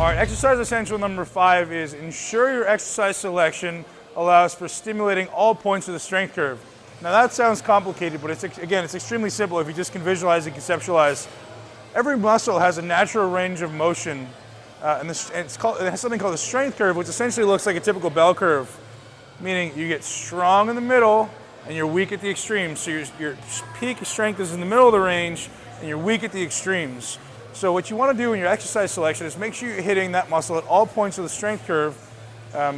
All right, exercise essential number 5 is ensure your exercise selection allows for stimulating all points of the strength curve. Now that sounds complicated, but it's extremely simple if you just can visualize and conceptualize. Every muscle has a natural range of motion, and it has something called the strength curve, which essentially looks like a typical bell curve, meaning you get strong in the middle and you're weak at the extremes. So your peak strength is in the middle of the range and you're weak at the extremes. So what you want to do in your exercise selection is make sure you're hitting that muscle at all points of the strength curve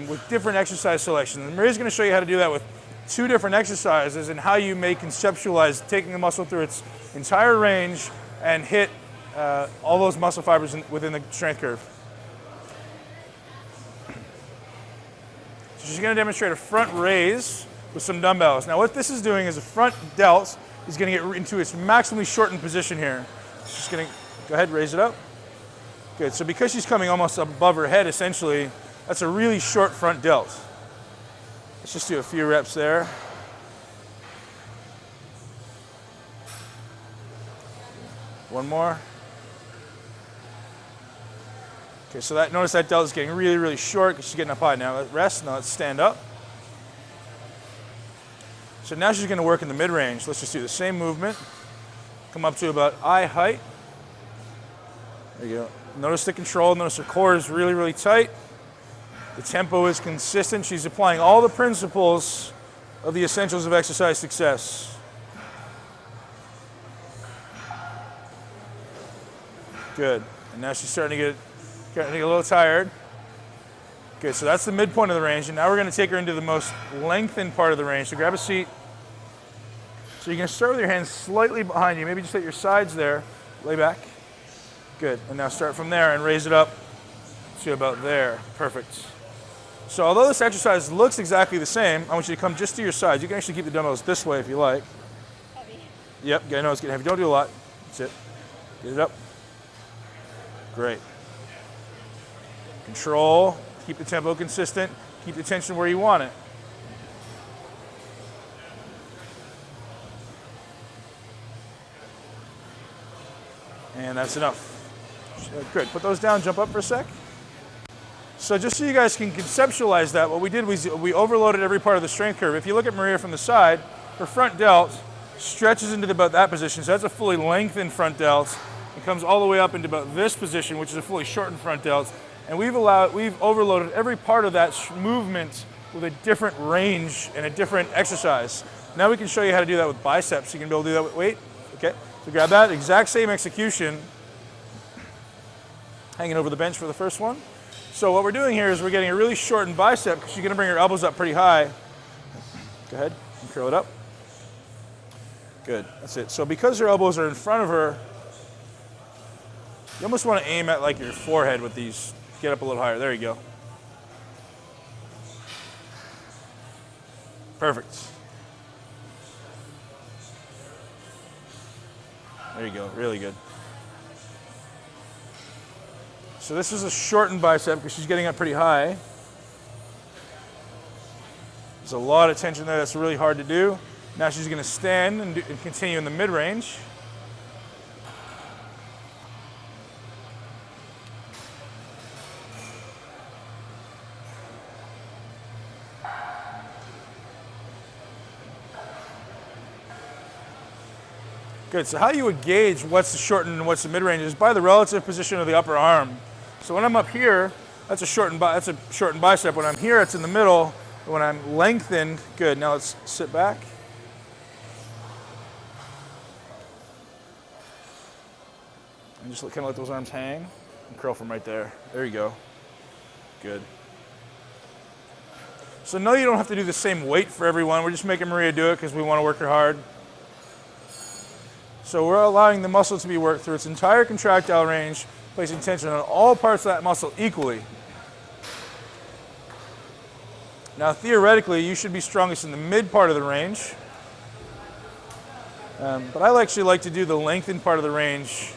with different exercise selections. And Maria's going to show you how to do that with 2 different exercises and how you may conceptualize taking the muscle through its entire range and hit all those muscle fibers within the strength curve. So she's going to demonstrate a front raise with some dumbbells. Now what this is doing is a front delt is going to get into its maximally shortened position here. She's going to go ahead, raise it up. Good, so because she's coming almost above her head essentially, that's a really short front delt. Let's just do a few reps there. One more. Okay, so notice that delt is getting really, really short because she's getting up high. Now let's rest, now let's stand up. So now she's going to work in the mid-range. Let's just do the same movement. Come up to about eye height. There you go. Notice the control, notice her core is really, really tight. The tempo is consistent. She's applying all the principles of the essentials of exercise success. Good. And now she's starting to get a little tired. Good, so that's the midpoint of the range. And now we're going to take her into the most lengthened part of the range. So grab a seat. So you're going to start with your hands slightly behind you. Maybe just at your sides there. Lay back. Good. And now start from there and raise it up to about there. Perfect. So although this exercise looks exactly the same, I want you to come just to your sides. You can actually keep the dumbbells this way if you like. Heavy. Yep, I know it's getting heavy. Don't do a lot. That's it. Get it up. Great. Control. Keep the tempo consistent. Keep the tension where you want it. And that's enough. Good. Put those down. Jump up for a sec. So just so you guys can conceptualize that, what we did was we overloaded every part of the strength curve. If you look at Maria from the side, her front delt stretches into about that position. So that's a fully lengthened front delt. It comes all the way up into about this position, which is a fully shortened front delt. And we've overloaded every part of that movement with a different range and a different exercise. Now we can show you how to do that with biceps. You can be able to do that with weight. Okay, so grab that exact same execution, hanging over the bench for the first one. So what we're doing here is we're getting a really shortened bicep because she's going to bring her elbows up pretty high. Go ahead and curl it up. Good, that's it. So because her elbows are in front of her, you almost want to aim at like your forehead with these. Get up a little higher. There you go. Perfect. There you go. Really good. So this is a shortened bicep because she's getting up pretty high. There's a lot of tension there. That's really hard to do. Now she's going to stand and continue in the mid-range. Good, so how you would gauge what's the shortened and what's the mid-range is by the relative position of the upper arm. So when I'm up here, that's a shortened bicep. When I'm here, it's in the middle. When I'm lengthened, good. Now let's sit back. And just kind of let those arms hang and curl from right there. There you go. Good. So no, you don't have to do the same weight for everyone. We're just making Maria do it because we want to work her hard. So we're allowing the muscle to be worked through its entire contractile range, placing tension on all parts of that muscle equally. Now theoretically, you should be strongest in the mid part of the range. But I actually like to do the lengthened part of the range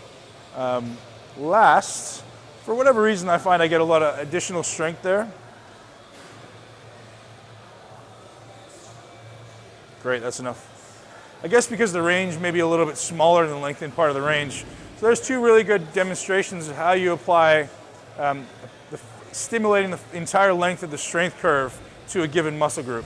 last. For whatever reason, I find I get a lot of additional strength there. Great, that's enough. I guess because the range may be a little bit smaller than the lengthened part of the range. So there's 2 really good demonstrations of how you apply stimulating the entire length of the strength curve to a given muscle group.